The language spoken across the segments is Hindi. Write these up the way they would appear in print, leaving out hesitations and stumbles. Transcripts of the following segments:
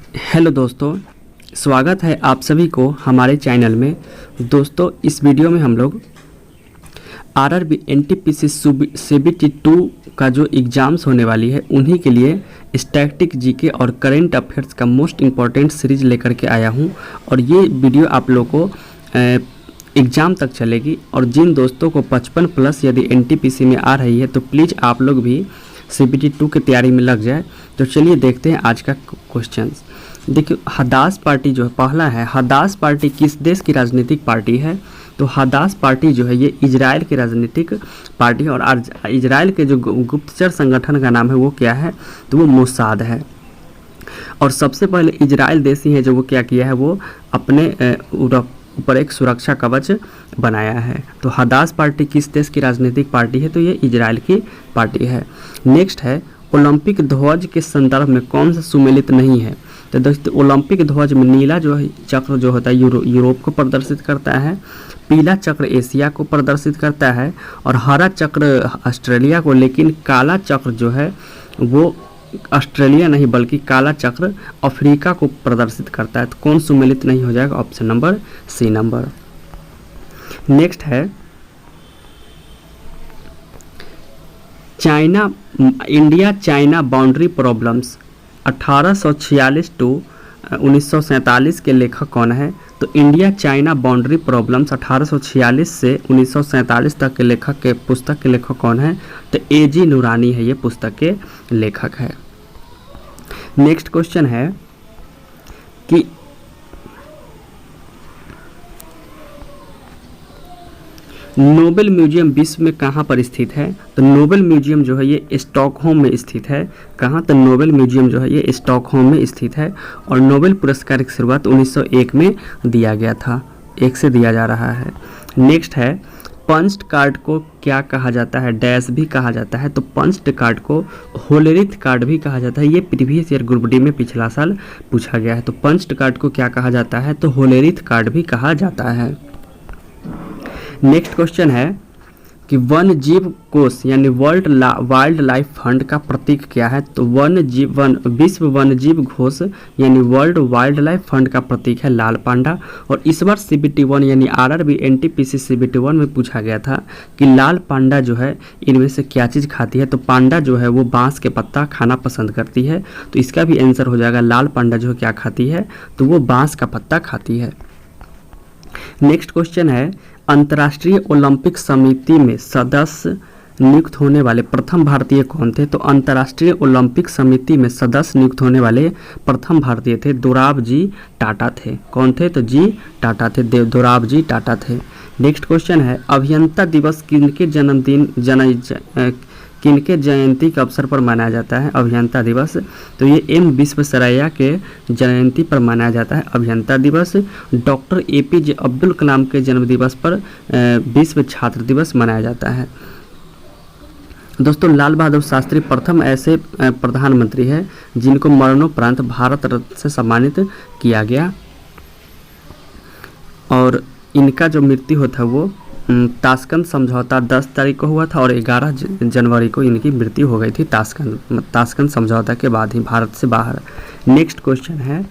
हेलो दोस्तों, स्वागत है आप सभी को हमारे चैनल में। दोस्तों, इस वीडियो में हम लोग आरआरबी एनटीपीसी सीबीटी 2 का जो एग्ज़ाम्स होने वाली है उन्हीं के लिए स्टैटिक जीके और करेंट अफेयर्स का मोस्ट इम्पॉर्टेंट सीरीज लेकर के आया हूं। और ये वीडियो आप लोगों को एग्ज़ाम तक चलेगी। और जिन दोस्तों को 55 प्लस यदि एनटीपीसी में आ रही है तो प्लीज़ आप लोग भी सीबीटी 2 की तैयारी में लग जाए। तो चलिए देखते हैं आज का क्वेश्चन। देखिए, हदास पार्टी जो है, पहला है हदास पार्टी किस देश की राजनीतिक पार्टी है? तो हदास पार्टी जो है ये इजराइल की राजनीतिक पार्टी है। और इजराइल के जो गुप्तचर संगठन का नाम है वो क्या है? तो वो मोसाद है। और सबसे पहले इजराइल देश ही है जो वो क्या किया है, वो अपने ऊपर एक सुरक्षा कवच बनाया है। तो हदास पार्टी किस देश की राजनीतिक पार्टी है? तो ये इजराइल की पार्टी है। नेक्स्ट है, ओलंपिक ध्वज के संदर्भ में कौन सा सुमेलित नहीं है? तो दोस्तों, ओलंपिक ध्वज में नीला जो है चक्र जो होता है यूरोप को प्रदर्शित करता है, पीला चक्र एशिया को प्रदर्शित करता है और हरा चक्र ऑस्ट्रेलिया को। लेकिन काला चक्र जो है वो ऑस्ट्रेलिया नहीं बल्कि काला चक्र अफ्रीका को प्रदर्शित करता है। तो कौन सुमेलित नहीं हो जाएगा? Option number C number. Next है, China India China boundary problems 1846 to 1947 के लेखक कौन है? तो इंडिया चाइना बाउंड्री प्रॉब्लम्स 1846 से 1947 तक के लेखक के पुस्तक के लेखक कौन है? तो एजी नूरानी है, ये पुस्तक के लेखक है। नेक्स्ट क्वेश्चन है कि नोबेल म्यूजियम विश्व में कहाँ पर स्थित है? तो नोबेल म्यूजियम जो है ये स्टॉकहोम में स्थित है। कहाँ? तो नोबेल म्यूजियम जो है ये स्टॉकहोम में स्थित है। और नोबेल पुरस्कार की शुरुआत 1901 में दिया गया था, 1 से दिया जा रहा है। नेक्स्ट है, पंच्ड कार्ड को क्या कहा जाता है? डैश भी कहा जाता है। तो पंच्ड कार्ड को होलेरिथ कार्ड भी कहा जाता है। ये प्रीवियस ईयर ग्रुप डी में पिछला साल पूछा गया है। तो पंच्ड कार्ड को क्या कहा जाता है? तो होलेरिथ कार्ड भी कहा जाता है। नेक्स्ट क्वेश्चन है कि वन जीव कोष यानी वाइल्ड लाइफ फंड का प्रतीक क्या है? तो विश्व वन जीव घोष यानी वर्ल्ड वाइल्ड लाइफ फंड का प्रतीक है लाल पांडा। और इस बार सीबीटी 1 यानी आरआरबी एनटीपीसी सीबीटी 1 में पूछा गया था कि लाल पांडा जो है इनमें से क्या चीज़ खाती है? तो पांडा जो है वो बांस के पत्ता खाना पसंद करती है। तो इसका भी आंसर हो जाएगा लाल पांडा जो है क्या खाती है? तो वो बांस का पत्ता खाती है। नेक्स्ट क्वेश्चन है, अंतर्राष्ट्रीय ओलंपिक समिति में सदस्य नियुक्त होने वाले प्रथम भारतीय कौन थे? तो अंतर्राष्ट्रीय ओलंपिक समिति में सदस्य नियुक्त होने वाले प्रथम भारतीय थे दोराब जी टाटा थे। कौन थे? तो जी टाटा थे, दोराब जी टाटा थे। नेक्स्ट क्वेश्चन है, अभियंता दिवस किनके जयंती के अवसर पर मनाया जाता है? अभियंता दिवस तो ये एम विश्वेश्वरैया के जयंती पर मनाया जाता है अभियंता दिवस। डॉक्टर एपीजे अब्दुल कलाम के जन्म दिवस पर विश्व छात्र दिवस मनाया जाता है। दोस्तों, लाल बहादुर शास्त्री प्रथम ऐसे प्रधानमंत्री हैं जिनको मरणोपरांत भारत रत्न से सम्मानित किया गया। और इनका जो मृत्यु होता है वो ताशकंद समझौता 10 तारीख को हुआ था और 11 जनवरी को इनकी मृत्यु हो गई थी ताशकंद समझौता के बाद ही भारत से बाहर। नेक्स्ट क्वेश्चन है,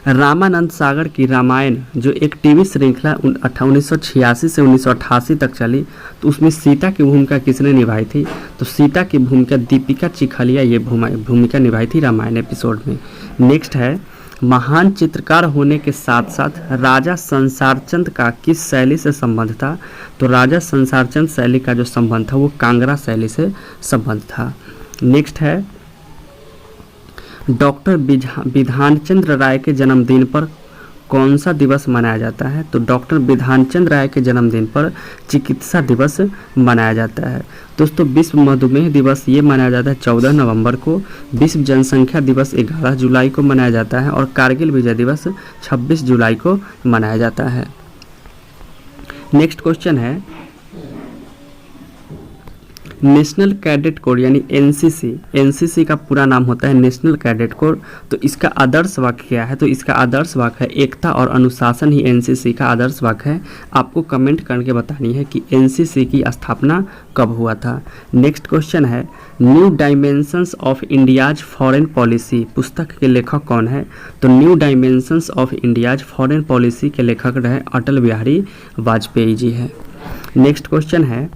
रामानंद सागर की रामायण जो एक टीवी श्रृंखला 1986 से 1988 तक चली, तो उसमें सीता की भूमिका किसने निभाई थी? तो सीता की भूमिका दीपिका चिखलिया ये भूमिका निभाई थी रामायण एपिसोड में। नेक्स्ट है, महान चित्रकार होने के साथ साथ राजा संसारचंद का किस शैली से संबंध था? तो राजा संसारचंद शैली का जो संबंध था वो कांगड़ा शैली से संबंध था। नेक्स्ट है, डॉक्टर बिधानचंद्र राय के जन्मदिन पर कौन सा दिवस मनाया जाता है? तो डॉक्टर बिधानचंद्र राय के जन्मदिन पर चिकित्सा दिवस मनाया जाता है। दोस्तों, विश्व मधुमेह दिवस ये मनाया जाता है 14 नवंबर को। विश्व जनसंख्या दिवस 11 जुलाई को मनाया जाता है और कारगिल विजय दिवस 26 जुलाई को मनाया जाता है। नेक्स्ट क्वेश्चन है, नेशनल कैडेट कोर यानी एनसीसी का पूरा नाम होता है नेशनल कैडेट कोर। तो इसका आदर्श वाक्य क्या है? तो इसका आदर्श वाक्य है एकता और अनुशासन ही एनसीसी का आदर्श वाक्य है। आपको कमेंट करके बतानी है कि एनसीसी की स्थापना कब हुआ था। नेक्स्ट क्वेश्चन है new dimensions of India's foreign policy पुस्तक के लेखक कौन है? तो new dimensions of India's foreign policy के लेखक रहे अटल बिहारी वाजपेयी जी है। नेक्स्ट क्वेश्चन है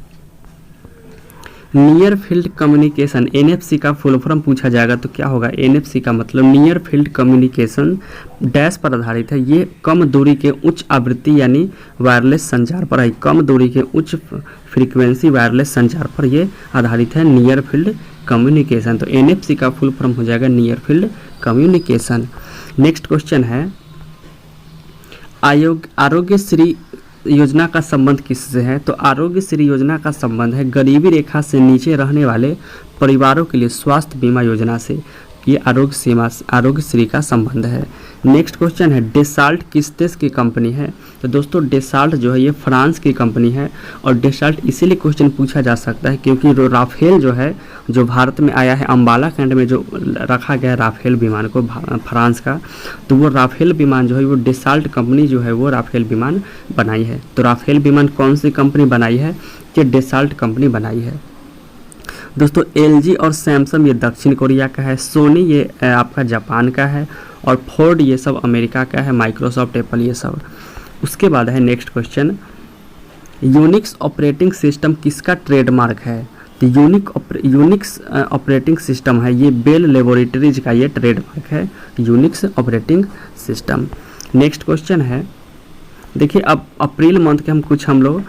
नियर फील्ड कम्युनिकेशन एनएफसी का फुल फॉर्म पूछा जाएगा तो क्या होगा? एनएफसी का मतलब नियर फील्ड कम्युनिकेशन डैश पर आधारित है। ये कम दूरी के उच्च आवृत्ति यानी वायरलेस संचार पर है। कम दूरी के उच्च फ्रीक्वेंसी वायरलेस संचार पर ये आधारित है नियर फील्ड कम्युनिकेशन। तो एनएफसी का फुल फॉर्म हो जाएगा near field communication. Next question है आरोग्य श्री योजना का संबंध किससे है? तो आरोग्य श्री योजना का संबंध है गरीबी रेखा से नीचे रहने वाले परिवारों के लिए स्वास्थ्य बीमा योजना से। ये आरोग्य श्री का संबंध है। नेक्स्ट क्वेश्चन है डेसाल्ट किस देश की कंपनी है? तो दोस्तों डेसाल्ट जो है ये फ्रांस की कंपनी है और डेसाल्ट इसीलिए क्वेश्चन पूछा जा सकता है क्योंकि राफेल जो है जो भारत में आया है अम्बाला कैंट में जो रखा गया है राफेल विमान को फ्रांस का, तो वो राफेल विमान जो है वो डेसाल्ट कंपनी जो है वो राफेल विमान बनाई है। तो राफेल विमान कौन सी कंपनी बनाई है? कि डेसाल्ट कंपनी बनाई है। दोस्तों एलजी और सैमसंग ये दक्षिण कोरिया का है, सोनी ये आपका जापान का है और फोर्ड ये सब अमेरिका का है, माइक्रोसॉफ्ट एप्पल ये सब। उसके बाद है next question Unix operating system किसका ट्रेडमार्क है? तो यूनिक्स ऑपरेटिंग सिस्टम है ये बेल लेबोरेटरीज का ये ट्रेडमार्क है Unix operating system. Next question है देखिए अब अप्रैल मंथ के हम लोग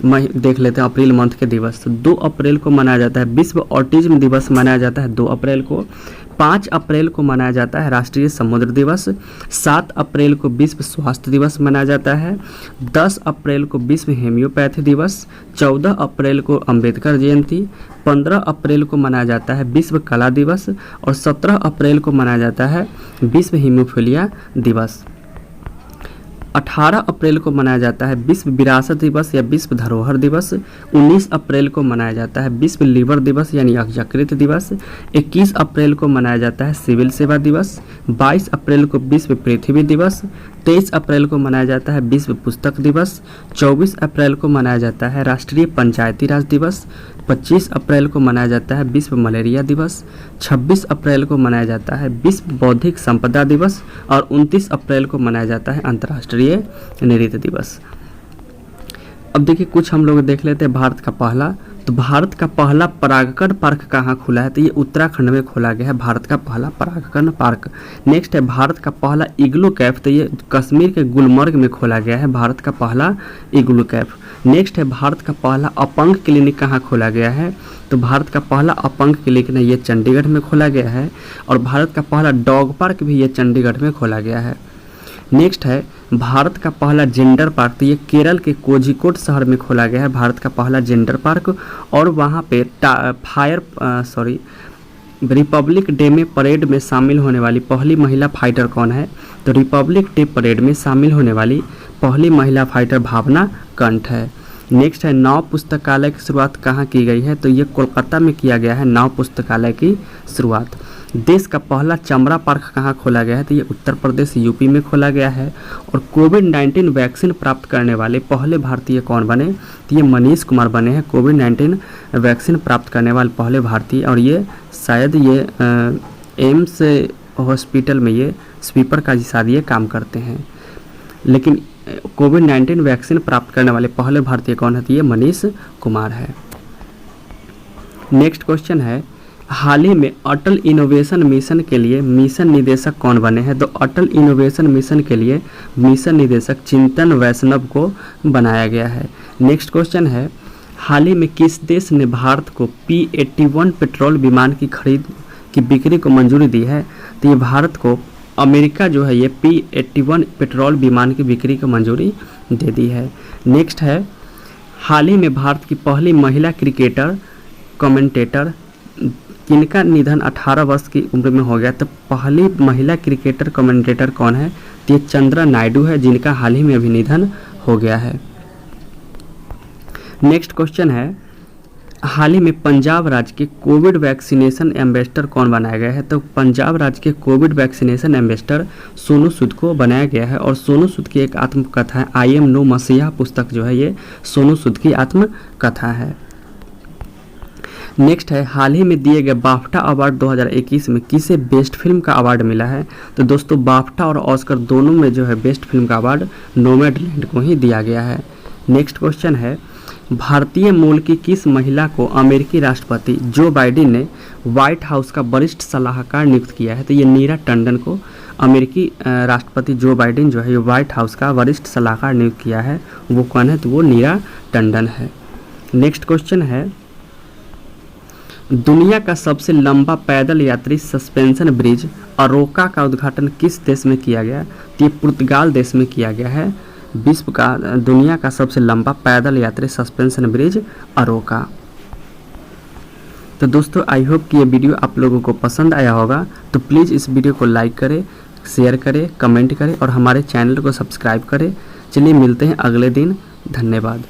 देख लेते हैं अप्रैल मंथ के दिवस। तो 2 अप्रैल को मनाया जाता है विश्व ऑटिज्म दिवस मनाया जाता है 2 अप्रैल को। 5 अप्रैल को मनाया जाता है राष्ट्रीय समुद्र दिवस। 7 अप्रैल को विश्व स्वास्थ्य दिवस मनाया जाता है। 10 अप्रैल को विश्व हेम्योपैथी दिवस। 14 अप्रैल को अंबेडकर जयंती। 15 अप्रैल को मनाया जाता है विश्व कला दिवस और 17 अप्रैल को मनाया जाता है विश्व हीमोफीलिया दिवस। 18 अप्रैल को मनाया जाता है विश्व विरासत दिवस या विश्व धरोहर दिवस। 19 अप्रैल को मनाया जाता है विश्व लीवर दिवस यानी यकृत दिवस। 21 अप्रैल को मनाया जाता है सिविल सेवा दिवस। 22 अप्रैल को विश्व पृथ्वी दिवस। 23 अप्रैल को मनाया जाता है विश्व पुस्तक दिवस। 24 अप्रैल को मनाया जाता है राष्ट्रीय पंचायती राज दिवस। 25 अप्रैल को मनाया जाता है विश्व मलेरिया दिवस। 26 अप्रैल को मनाया जाता है विश्व बौद्धिक संपदा दिवस और 29 अप्रैल को मनाया जाता है अंतर्राष्ट्रीय नृत्य दिवस। अब देखिए कुछ हम लोग देख लेते हैं भारत का पहला। तो भारत का पहला परागकण पार्क कहाँ खुला है? तो ये उत्तराखंड में खोला गया है भारत का पहला परागकण पार्क। नेक्स्ट है भारत का पहला इग्लू कैफ। तो ये कश्मीर के गुलमर्ग में खोला गया है भारत का पहला इग्लू कैफ। नेक्स्ट है भारत का पहला अपंग क्लिनिक कहाँ खोला गया है? तो भारत का पहला अपंग क्लिनिक ने ये चंडीगढ़ में खोला गया है और भारत का पहला डॉग पार्क भी ये चंडीगढ़ में खोला गया है। नेक्स्ट है भारत का पहला जेंडर पार्क। तो ये केरल के कोझिकोड शहर में खोला गया है भारत का पहला जेंडर पार्क और वहाँ पे रिपब्लिक डे में परेड में शामिल होने वाली पहली महिला फाइटर कौन है? तो रिपब्लिक डे परेड में शामिल होने वाली पहली महिला फाइटर भावना कंठ है। नेक्स्ट है नाव पुस्तकालय की शुरुआत कहाँ की गई है? तो ये कोलकाता में किया गया है नाव पुस्तकालय की शुरुआत। देश का पहला चमड़ा पार्क कहाँ खोला गया है? तो ये उत्तर प्रदेश यूपी में खोला गया है। और कोविड-19 वैक्सीन प्राप्त करने वाले पहले भारतीय कौन बने? तो ये मनीष कुमार बने हैं कोविड-19 वैक्सीन प्राप्त करने वाले पहले भारतीय और ये शायद ये एम्स हॉस्पिटल में ये स्वीपर का शायद ये काम करते हैं। लेकिन कोविड-19 वैक्सीन प्राप्त करने वाले पहले भारतीय कौन है? तो ये मनीष कुमार है। नेक्स्ट क्वेश्चन है हाल ही में अटल इनोवेशन मिशन के लिए मिशन निदेशक कौन बने हैं? तो अटल इनोवेशन मिशन के लिए मिशन निदेशक चिंतन वैष्णव को बनाया गया है। नेक्स्ट क्वेश्चन है हाल ही में किस देश ने भारत को P-81 पेट्रोल विमान की खरीद की बिक्री को मंजूरी दी है? तो ये भारत को अमेरिका जो है ये P-81 पेट्रोल विमान की बिक्री को मंजूरी दे दी है। नेक्स्ट है हाल ही में भारत की पहली महिला क्रिकेटर कमेंटेटर किनका निधन 18 वर्ष की उम्र में हो गया? तो पहली महिला क्रिकेटर कमेंटेटर कौन है? तो ये चंद्रा नायडू है जिनका हाल ही में अभी निधन हो गया है। नेक्स्ट क्वेश्चन है हाल ही में पंजाब राज्य के कोविड वैक्सीनेशन एम्बेसडर कौन बनाया गया है? तो पंजाब राज्य के Covid vaccination ambassador Sonu Sood को बनाया गया है। और सोनू सूद की एक आत्मकथा है आई एम नो मसीहा पुस्तक जो है ये सोनू सूद की आत्मकथा है। नेक्स्ट है, हाल ही में दिए गए बाफ्टा अवार्ड 2021 में किसे बेस्ट फिल्म का अवार्ड मिला है? तो दोस्तों बाफ्टा और ऑस्कर दोनों में जो है बेस्ट फिल्म का अवार्ड नोमैडलैंड को ही दिया गया है। नेक्स्ट क्वेश्चन है, भारतीय मूल की किस महिला को अमेरिकी राष्ट्रपति जो बाइडेन ने व्हाइट हाउस का वरिष्ठ सलाहकार नियुक्त किया है? तो ये नीरा टंडन को अमेरिकी राष्ट्रपति जो बाइडेन जो है ये व्हाइट हाउस का वरिष्ठ सलाहकार नियुक्त किया है। वो कौन है? तो वो नीरा टंडन है। नेक्स्ट क्वेश्चन है, दुनिया का सबसे लंबा पैदल यात्री सस्पेंशन ब्रिज अरोका का उद्घाटन किस देश में किया गया? तो ये पुर्तगाल देश में किया गया है। विश्व का दुनिया का सबसे लंबा पैदल यात्री सस्पेंशन ब्रिज अरोका। तो दोस्तों आई होप कि ये वीडियो आप लोगों को पसंद आया होगा। तो प्लीज़ इस वीडियो को लाइक करें, शेयर करें, कमेंट करें और हमारे चैनल को सब्सक्राइब करें। चलिए मिलते हैं अगले दिन। धन्यवाद।